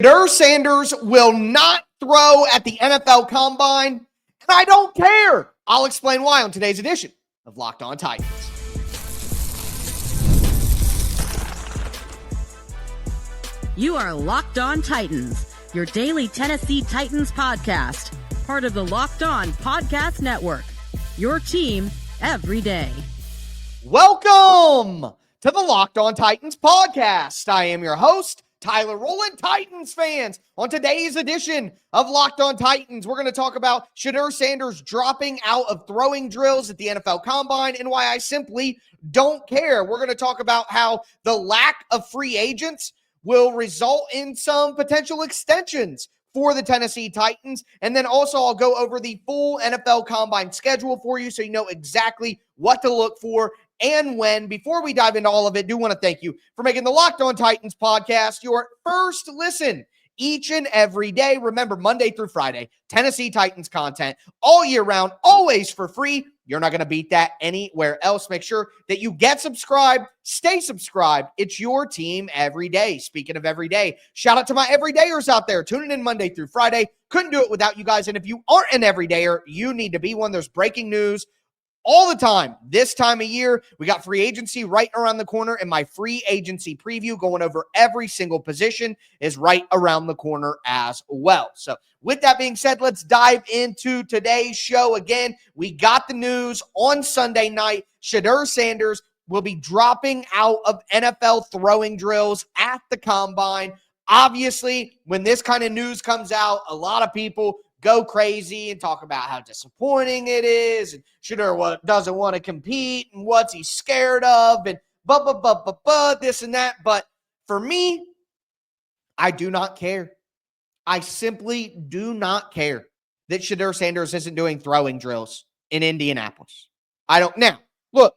Shedeur Sanders will not throw at the NFL Combine, and I don't care. I'll explain why on today's edition of Locked On Titans. You are Locked On Titans, your daily Tennessee Titans podcast, part of the Locked On Podcast Network, your team every day. Welcome to the Locked On Titans podcast. I am your host, Tyler Rowland. Titans fans, on today's edition of Locked On Titans, we're going to talk about Shedeur Sanders dropping out of throwing drills at the NFL Combine and why I simply don't care. We're going to talk about how the lack of free agents will result in some potential extensions for the Tennessee Titans. And then also I'll go over the full NFL Combine schedule for you so you know exactly what to look for and when. Before we dive into all of it, I do want to thank you for making the Locked On Titans podcast your first listen each and every day. Remember, Monday through Friday, Tennessee Titans content all year round, always for free. You're not going to beat that anywhere else. Make sure that you get subscribed, stay subscribed. It's your team every day. Speaking of every day, shout out to my everydayers out there tuning in Monday through Friday. Couldn't do it without you guys. And if you aren't an everydayer, you need to be one. There's breaking news all the time. This time of year, we got free agency right around the corner, and my free agency preview going over every single position is right around the corner as well. So with that being said, let's dive into today's show. Again, we got the news on Sunday night. Shedeur Sanders will be dropping out of NFL throwing drills at the Combine. Obviously, when this kind of news comes out, a lot of people go crazy and talk about how disappointing it is, and Shedeur doesn't want to compete, and what's he scared of, and this and that. But for me, I do not care. I simply do not care that Shedeur Sanders isn't doing throwing drills in Indianapolis. I don't. Now, look,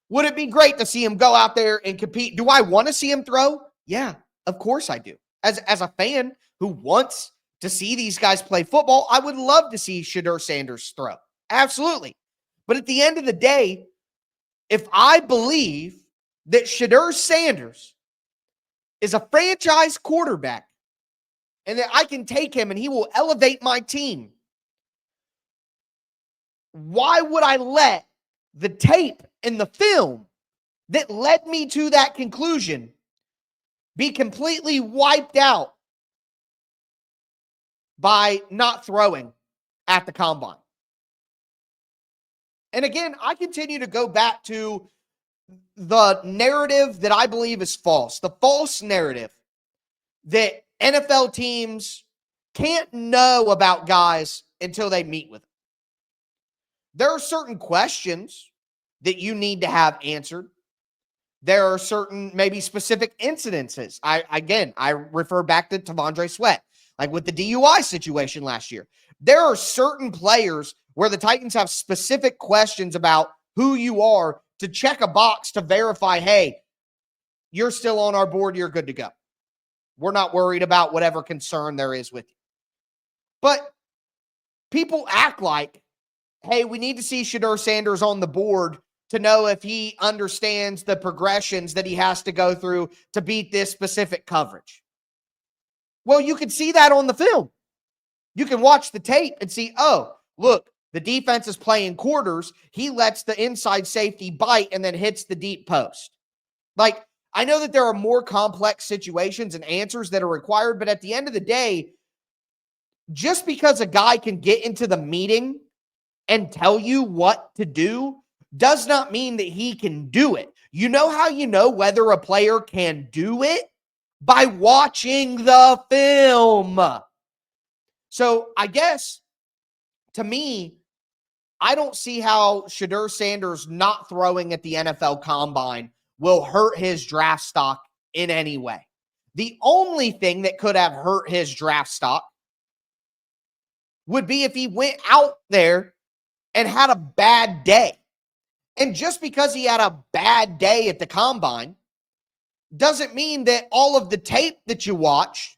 would it be great to see him go out there and compete? Do I want to see him throw? Yeah, of course I do. As a fan who wants to see these guys play football, I would love to see Shedeur Sanders throw. Absolutely. But at the end of the day, if I believe that Shedeur Sanders is a franchise quarterback and that I can take him and he will elevate my team, why would I let the tape and the film that led me to that conclusion be completely wiped out by not throwing at the Combine? And again, I continue to go back to the narrative that I believe is false, the false narrative that NFL teams can't know about guys until they meet with them. There are certain questions that you need to have answered. There are certain maybe specific incidences. I refer back to T'Vondre Sweat. Like with the DUI situation last year, there are certain players where the Titans have specific questions about who you are to check a box to verify, hey, you're still on our board, you're good to go. We're not worried about whatever concern there is with you. But people act like, hey, we need to see Shedeur Sanders on the board to know if he understands the progressions that he has to go through to beat this specific coverage. Well, you can see that on the film. You can watch the tape and see, oh, look, the defense is playing quarters. He lets the inside safety bite and then hits the deep post. Like, I know that there are more complex situations and answers that are required, but at the end of the day, just because a guy can get into the meeting and tell you what to do does not mean that he can do it. You know how you know whether a player can do it? By watching the film. So I guess, to me, I don't see how Shedeur Sanders not throwing at the NFL Combine will hurt his draft stock in any way. The only thing that could have hurt his draft stock would be if he went out there and had a bad day. And just because he had a bad day at the Combine doesn't mean that all of the tape that you watch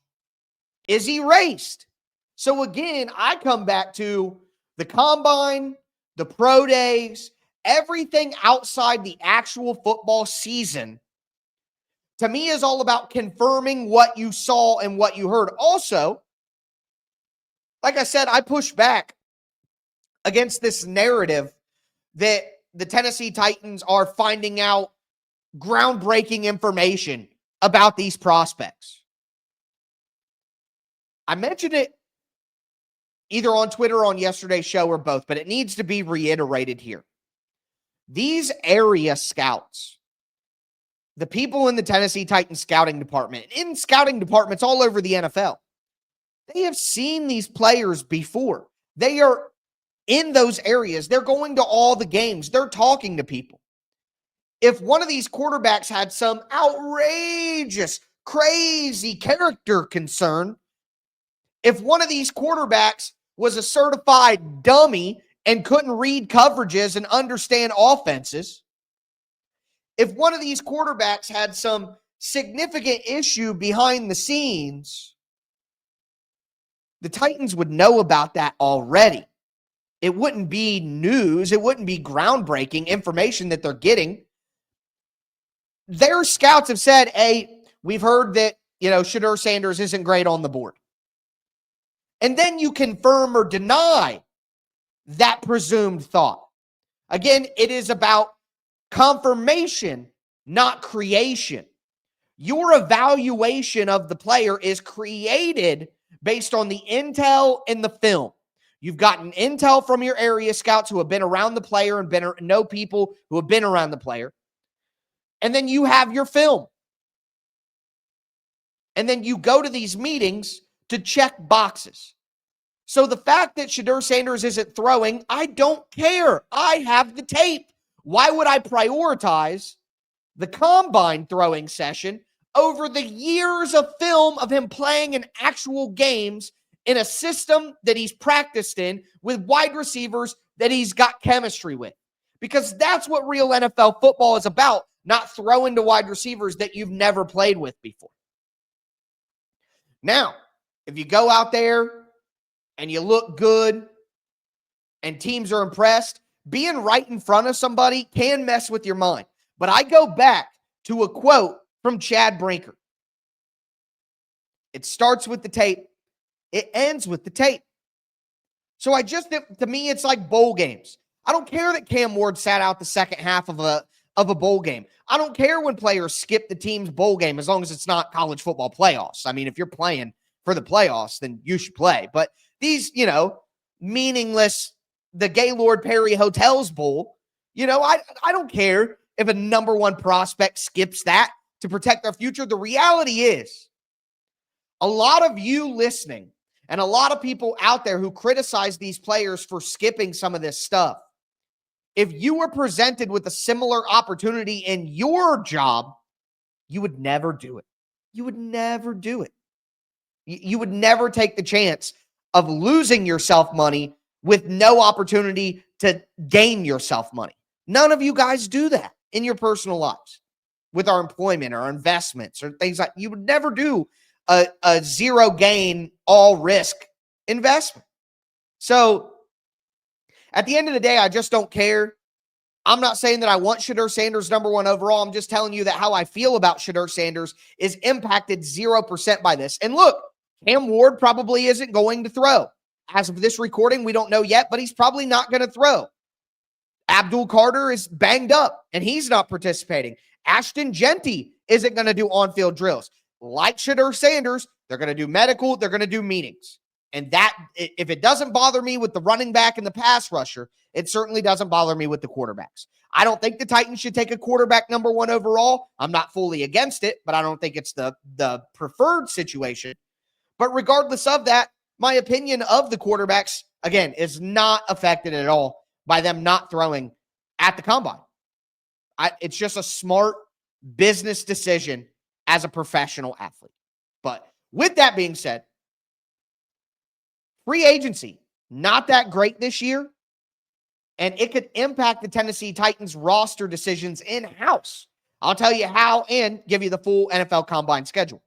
is erased. So again, I come back to the Combine, the pro days, everything outside the actual football season to me is all about confirming what you saw and what you heard. Also, like I said, I push back against this narrative that the Tennessee Titans are finding out groundbreaking information about these prospects. I mentioned it either on Twitter or on yesterday's show or both, but it needs to be reiterated here. These area scouts, the people in the Tennessee Titans scouting department, in scouting departments all over the NFL, they have seen these players before. They are in those areas. They're going to all the games. They're talking to people. If one of these quarterbacks had some outrageous, crazy character concern, if one of these quarterbacks was a certified dummy and couldn't read coverages and understand offenses, if one of these quarterbacks had some significant issue behind the scenes, the Titans would know about that already. It wouldn't be news. It wouldn't be groundbreaking information that they're getting. Their scouts have said, hey, we've heard that, Shedeur Sanders isn't great on the board. And then you confirm or deny that presumed thought. Again, it is about confirmation, not creation. Your evaluation of the player is created based on the intel and the film. You've gotten intel from your area scouts who have been around the player and know people who have been around the player. And then you have your film. And then you go to these meetings to check boxes. So the fact that Shedeur Sanders isn't throwing, I don't care. I have the tape. Why would I prioritize the combine throwing session over the years of film of him playing in actual games in a system that he's practiced in with wide receivers that he's got chemistry with? Because that's what real NFL football is about, not throwing to wide receivers that you've never played with before. Now, if you go out there and you look good and teams are impressed, being right in front of somebody can mess with your mind. But I go back to a quote from Chad Brinker. It starts with the tape. It ends with the tape. So to me, it's like bowl games. I don't care that Cam Ward sat out the second half of a bowl game. I don't care when players skip the team's bowl game as long as it's not college football playoffs. I mean, if you're playing for the playoffs, then you should play. But these, meaningless, the Gaylord Perry Hotels Bowl, I don't care if a number one prospect skips that to protect their future. The reality is, a lot of you listening and a lot of people out there who criticize these players for skipping some of this stuff, if you were presented with a similar opportunity in your job, you would never do it. You would never do it. You would never take the chance of losing yourself money with no opportunity to gain yourself money. None of you guys do that in your personal lives with our employment or our investments or things like. You would never do a zero gain, all risk investment. So at the end of the day, I just don't care. I'm not saying that I want Shedeur Sanders number one overall. I'm just telling you that how I feel about Shedeur Sanders is impacted 0% by this. And look, Cam Ward probably isn't going to throw. As of this recording, we don't know yet, but he's probably not going to throw. Abdul Carter is banged up, and he's not participating. Ashton Genty isn't going to do on-field drills. Like Shedeur Sanders, they're going to do medical, they're going to do meetings. And that, if it doesn't bother me with the running back and the pass rusher, it certainly doesn't bother me with the quarterbacks. I don't think the Titans should take a quarterback number one overall. I'm not fully against it, but I don't think it's the preferred situation. But regardless of that, my opinion of the quarterbacks, again, is not affected at all by them not throwing at the combine. It's just a smart business decision as a professional athlete. But with that being said, free agency, not that great this year, and it could impact the Tennessee Titans roster decisions in-house. I'll tell you how and give you the full NFL Combine schedule.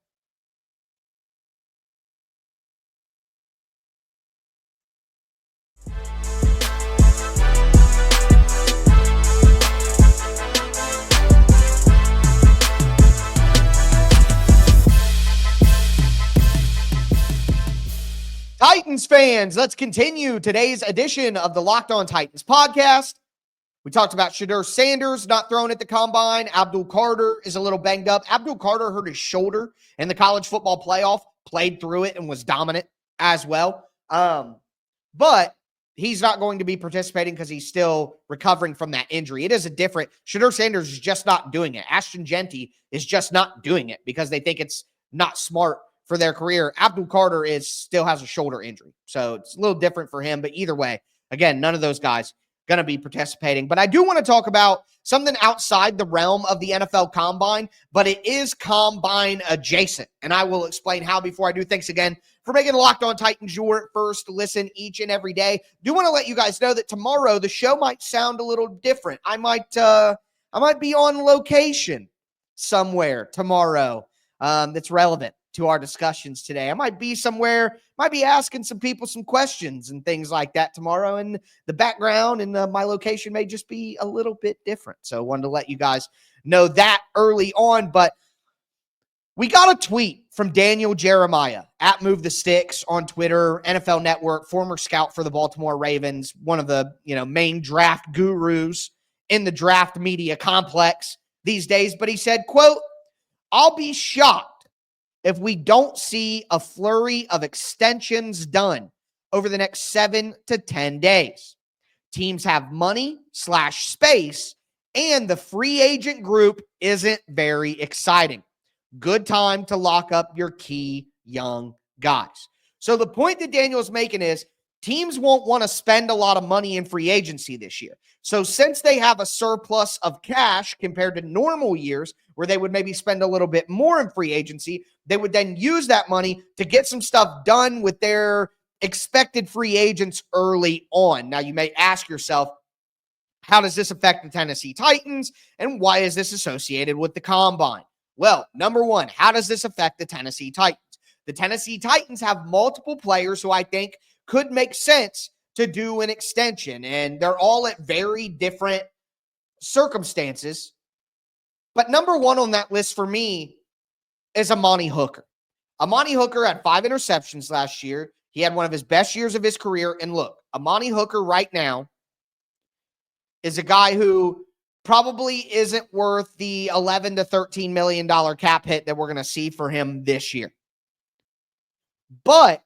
Titans fans, let's continue today's edition of the Locked On Titans podcast. We talked about Shedeur Sanders not thrown at the combine. Abdul Carter is a little banged up. Abdul Carter hurt his shoulder in the college football playoff, played through it, and was dominant as well. But he's not going to be participating because he's still recovering from that injury. It is a different – Shedeur Sanders is just not doing it. Ashton Genty is just not doing it because they think it's not smart for their career. Abdul Carter still has a shoulder injury. So it's a little different for him. But either way, again, none of those guys going to be participating. But I do want to talk about something outside the realm of the NFL Combine, but it is Combine adjacent. And I will explain how before I do. Thanks again for making Locked On Titans your first listen each and every day. Do want to let you guys know that tomorrow the show might sound a little different. I might be on location somewhere tomorrow that's relevant to our discussions today. I might be somewhere, might be asking some people some questions and things like that tomorrow, and the background and my location may just be a little bit different. So I wanted to let you guys know that early on. But we got a tweet from Daniel Jeremiah at Move the Sticks on Twitter, NFL Network, former scout for the Baltimore Ravens, one of the main draft gurus in the draft media complex these days. But he said, quote, "I'll be shocked if we don't see a flurry of extensions done over the next 7 to 10 days. Teams have money/space, and the free agent group isn't very exciting. Good time to lock up your key young guys." So the point that Daniel's making is teams won't want to spend a lot of money in free agency this year. So since they have a surplus of cash compared to normal years where they would maybe spend a little bit more in free agency, they would then use that money to get some stuff done with their expected free agents early on. Now, you may ask yourself, how does this affect the Tennessee Titans, and why is this associated with the Combine? Well, number one, how does this affect the Tennessee Titans? The Tennessee Titans have multiple players who I think could make sense to do an extension, and they're all at very different circumstances. But number one on that list for me is Amani Hooker. Amani Hooker had 5 interceptions last year. He had one of his best years of his career. And look, Amani Hooker right now is a guy who probably isn't worth the $11 to $13 million cap hit that we're going to see for him this year. But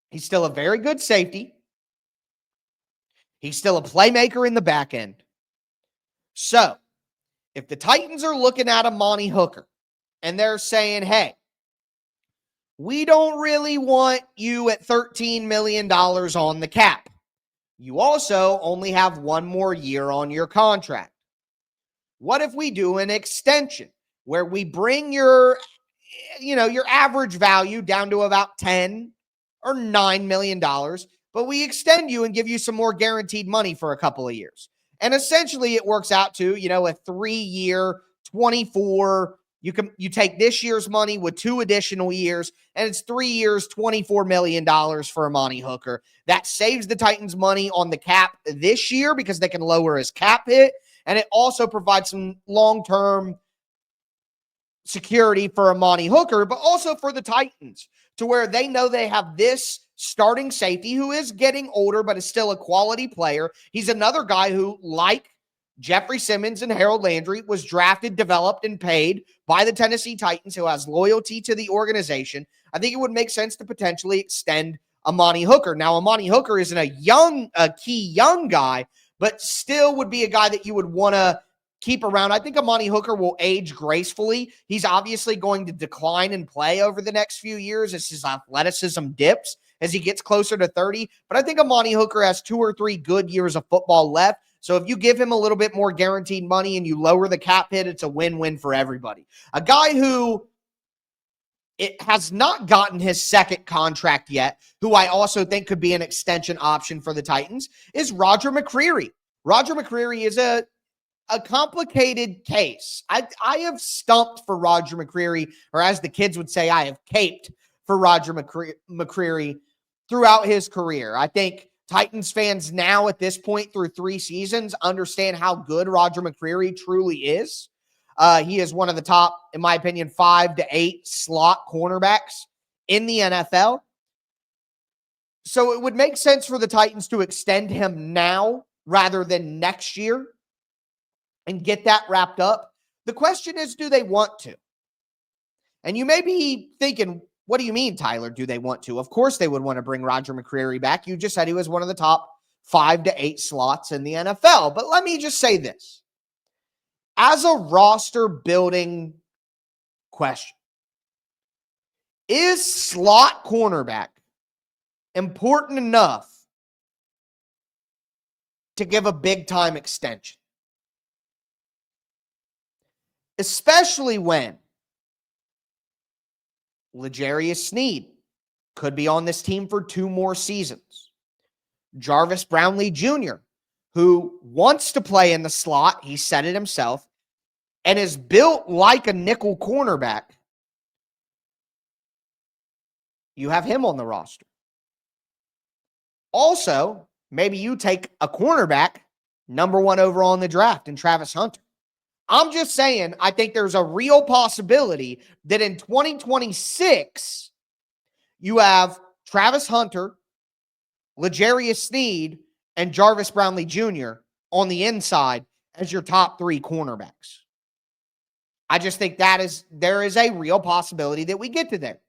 he's still a very good safety. He's still a playmaker in the back end. So if the Titans are looking at Amani Hooker and they're saying, hey, we don't really want you at $13 million on the cap. You also only have 1 more year on your contract. What if we do an extension where we bring your average value down to about $10 or $9 million, but we extend you and give you some more guaranteed money for a couple of years? And essentially it works out to, a 3-year, 24. You take this year's money with 2 additional years, and it's 3 years, $24 million for Amani Hooker. That saves the Titans money on the cap this year because they can lower his cap hit. And it also provides some long-term security for Amani Hooker, but also for the Titans, to where they know they have this starting safety who is getting older, but is still a quality player. He's another guy who, like Jeffrey Simmons and Harold Landry, was drafted, developed, and paid by the Tennessee Titans, who has loyalty to the organization. I think it would make sense to potentially extend Amani Hooker. Now, Amani Hooker isn't a key young guy, but still would be a guy that you would want to keep around. I think Amani Hooker will age gracefully. He's obviously going to decline in play over the next few years as his athleticism dips as he gets closer to 30. But I think Amani Hooker has 2 or 3 good years of football left. So if you give him a little bit more guaranteed money and you lower the cap hit, it's a win-win for everybody. A guy who has not gotten his second contract yet, who I also think could be an extension option for the Titans, is Roger McCreary. Roger McCreary is a complicated case. I have stumped for Roger McCreary, or as the kids would say, I have caped for Roger McCreary throughout his career. I think Titans fans now at this point through 3 seasons understand how good Roger McCreary truly is. He is one of the top, in my opinion, 5 to 8 slot cornerbacks in the NFL. So it would make sense for the Titans to extend him now rather than next year and get that wrapped up. The question is, do they want to? And you may be thinking, what do you mean, Tyler? Do they want to? Of course they would want to bring Roger McCreary back. You just said he was one of the top 5 to 8 slots in the NFL. But let me just say this. As a roster building question, is slot cornerback important enough to give a big-time extension? Especially when L'Jarius Sneed could be on this team for 2 more seasons. Jarvis Brownlee Jr., who wants to play in the slot, he said it himself, and is built like a nickel cornerback. You have him on the roster. Also, maybe you take a cornerback, number 1 overall in the draft, and Travis Hunter. I'm just saying, I think there's a real possibility that in 2026, you have Travis Hunter, L'Jarius Sneed, and Jarvis Brownlee Jr. on the inside as your top 3 cornerbacks. I just think there is a real possibility that we get to there.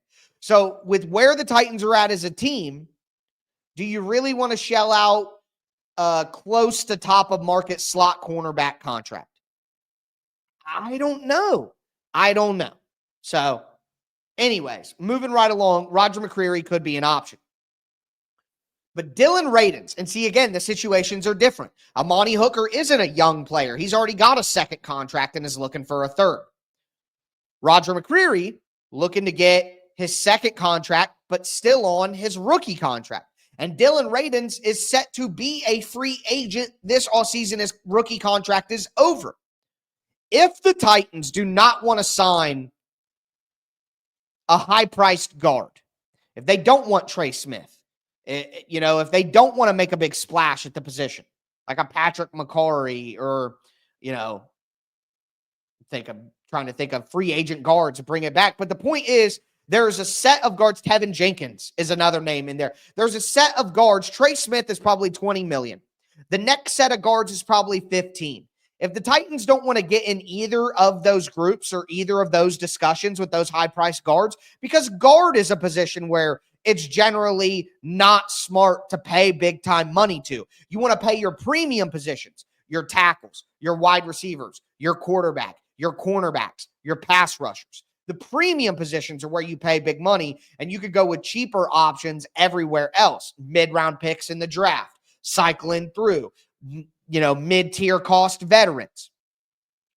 So with where the Titans are at as a team, do you really want to shell out a close to top of market slot cornerback contract? I don't know. So anyways, moving right along, Roger McCreary could be an option. But Dylan Radins, and see, again, the situations are different. Amani Hooker isn't a young player. He's already got a 2nd contract and is looking for a 3rd. Roger McCreary looking to get his 2nd contract, but still on his rookie contract. And Dylan Radins is set to be a free agent this offseason. His rookie contract is over. If the Titans do not want to sign a high-priced guard, if they don't want Trey Smith, if they don't want to make a big splash at the position, like a Patrick McCreary or, trying to think of free agent guards to bring it back. But the point is, there's a set of guards. Tevin Jenkins is another name in there. There's a set of guards. Trey Smith is probably $20 million. The next set of guards is probably 15. If the Titans don't want to get in either of those groups or either of those discussions with those high-priced guards, because guard is a position where it's generally not smart to pay big-time money to. You want to pay your premium positions, your tackles, your wide receivers, your quarterback, your cornerbacks, your pass rushers. The premium positions are where you pay big money, and you could go with cheaper options everywhere else. Mid-round picks in the draft, cycling through, mid-tier cost veterans.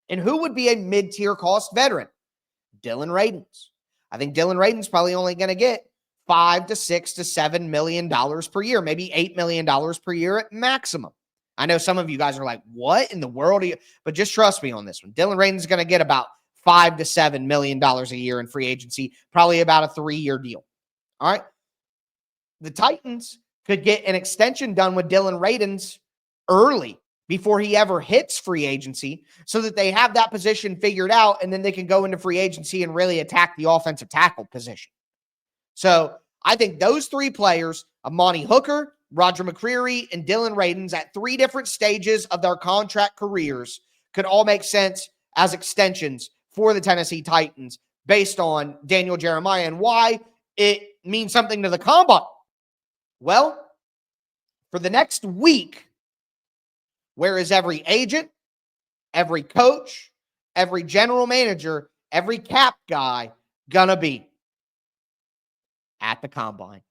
And who would be a mid-tier cost veteran? Dylan Radins. I think Dylan Radins probably only going to get $5 to $6 to $7 million per year, maybe $8 million per year at maximum. I know some of you guys are like, what in the world are you? But just trust me on this one. Dylan Radins is going to get about $5 to $7 million a year in free agency, probably about a 3-year deal. All right. The Titans could get an extension done with Dylan Radins early before he ever hits free agency so that they have that position figured out, and then they can go into free agency and really attack the offensive tackle position. So I think those 3 players, Amani Hooker, Roger McCreary, and Dylan Radins at 3 different stages of their contract careers could all make sense as extensions for the Tennessee Titans based on Daniel Jeremiah and why it means something to the combine. Well, for the next week, where is every agent, every coach, every general manager, every cap guy gonna be? At the combine.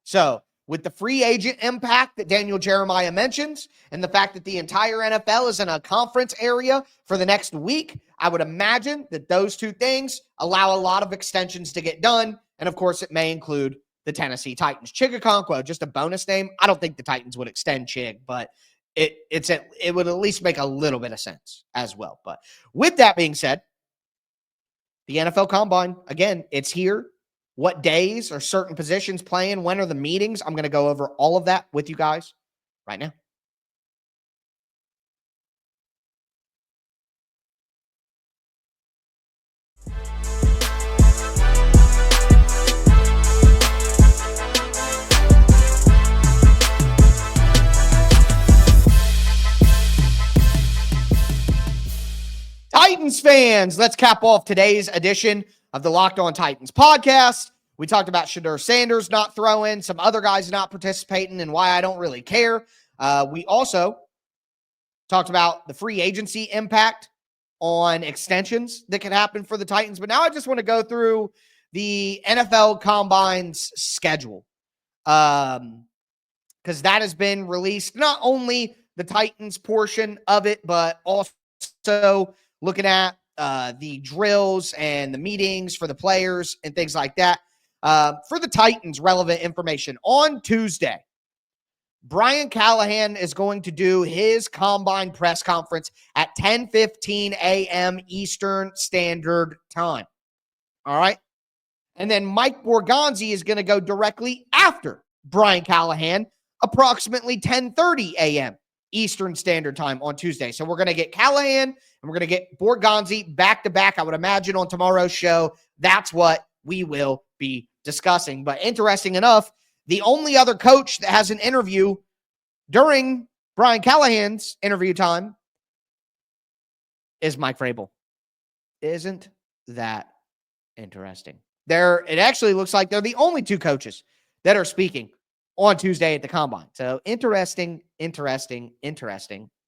So, with the free agent impact that Daniel Jeremiah mentions and the fact that the entire NFL is in a conference area for the next week, I would imagine that those 2 things allow a lot of extensions to get done. And, of course, it may include the Tennessee Titans. Chigakonkwo, just a bonus name. I don't think the Titans would extend Chig, but it would at least make a little bit of sense as well. But with that being said, the NFL Combine, again, it's here. What days are certain positions playing? When are the meetings? I'm going to go over all of that with you guys right now. fans, let's cap off today's edition of the Locked On Titans podcast. We talked about Shedeur Sanders not throwing, some other guys not participating, and why I don't really care. We also talked about the free agency impact on extensions that could happen for the Titans. But now I just want to go through the NFL Combine's schedule, because that has been released, not only the Titans portion of it, but also looking at the drills and the meetings for the players and things like that. For the Titans, relevant information. On Tuesday, Brian Callahan is going to do his Combine press conference at 10:15 a.m. Eastern Standard Time. All right? And then Mike Borgonzi is going to go directly after Brian Callahan, approximately 10:30 a.m. Eastern Standard Time on Tuesday. So we're going to get Callahan and we're going to get Borgonzi back-to-back, I would imagine, on tomorrow's show. That's what we will be discussing. But interesting enough, the only other coach that has an interview during Brian Callahan's interview time is Mike Vrabel. Isn't that interesting? It actually looks like they're the only two coaches that are speaking on Tuesday at the Combine. So interesting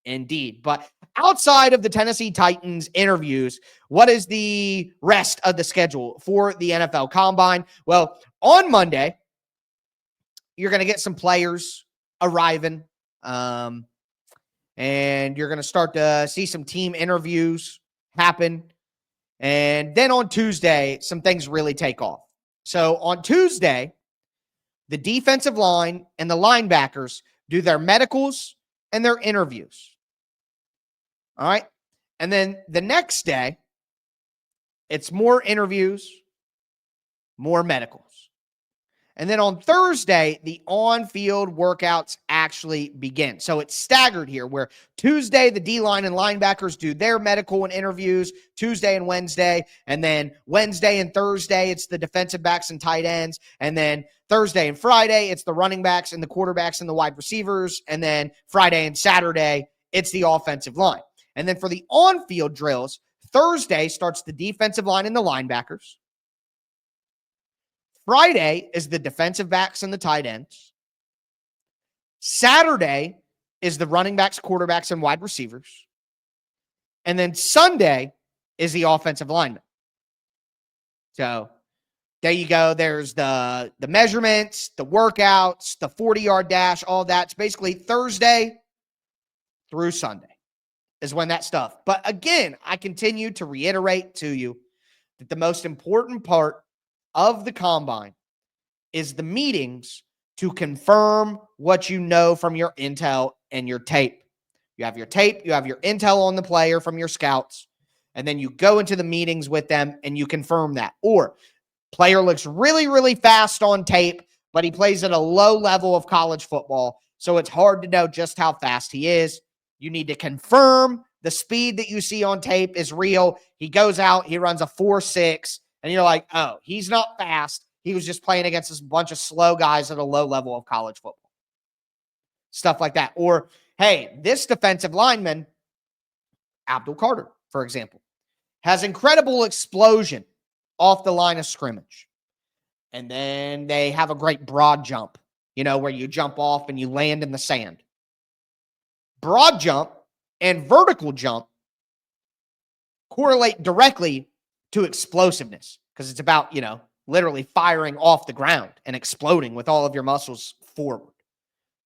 indeed. But outside of the Tennessee Titans interviews, what is the rest of the schedule for the NFL Combine? Well, on Monday, you're going to get some players arriving, and you're going to start to see some team interviews happen. And then on Tuesday, some things really take off. So on Tuesday, the defensive line and the linebackers do their medicals and their interviews. All right. And then the next day, it's more interviews, more medicals. And then on Thursday, the on-field workouts actually begin. So it's staggered here, where Tuesday, the D-line and linebackers do their medical and interviews, Tuesday and Wednesday. And then Wednesday and Thursday, it's the defensive backs and tight ends. And then Thursday and Friday, it's the running backs and the quarterbacks and the wide receivers. And then Friday and Saturday, it's the offensive line. And then for the on-field drills, Thursday starts the defensive line and the linebackers. Friday is the defensive backs and the tight ends. Saturday is the running backs, quarterbacks, and wide receivers. And then Sunday is the offensive linemen. So there you go. There's the measurements, the workouts, the 40-yard dash, all that. It's basically Thursday through Sunday is when that stuff. But again, I continue to reiterate to you that the most important part of the Combine is the meetings to confirm what you know from your intel and your tape. You have your tape, you have your intel on the player from your scouts, and then you go into the meetings with them and you confirm that. Or player looks really, really fast on tape, but he plays at a low level of college football, so it's hard to know just how fast he is. You need to confirm the speed that you see on tape is real. He goes out, he runs a 4.6, and you're like, oh, he's not fast. He was just playing against this bunch of slow guys at a low level of college football. Stuff like that. Or, hey, this defensive lineman, Abdul Carter, for example, has incredible explosion off the line of scrimmage. And then they have a great broad jump, where you jump off and you land in the sand. Broad jump and vertical jump correlate directly to explosiveness, because it's about, literally firing off the ground and exploding with all of your muscles forward.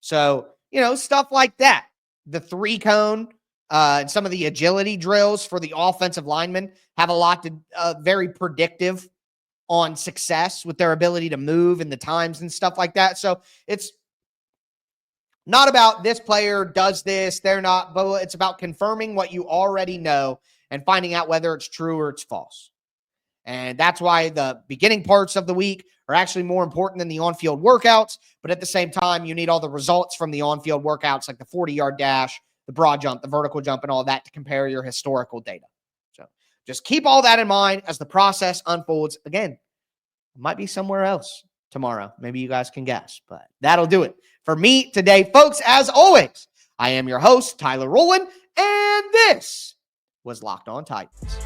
So, stuff like that. The 3-cone and some of the agility drills for the offensive linemen have a lot to very predictive on success with their ability to move and the times and stuff like that. So it's not about this player does this, they're not, but it's about confirming what you already know and finding out whether it's true or it's false. And that's why the beginning parts of the week are actually more important than the on-field workouts. But at the same time, you need all the results from the on-field workouts, like the 40-yard dash, the broad jump, the vertical jump, and all that to compare your historical data. So just keep all that in mind as the process unfolds. Again, it might be somewhere else tomorrow. Maybe you guys can guess, but that'll do it for me today, folks. As always, I am your host, Tyler Rowland, and this was Locked On Titans.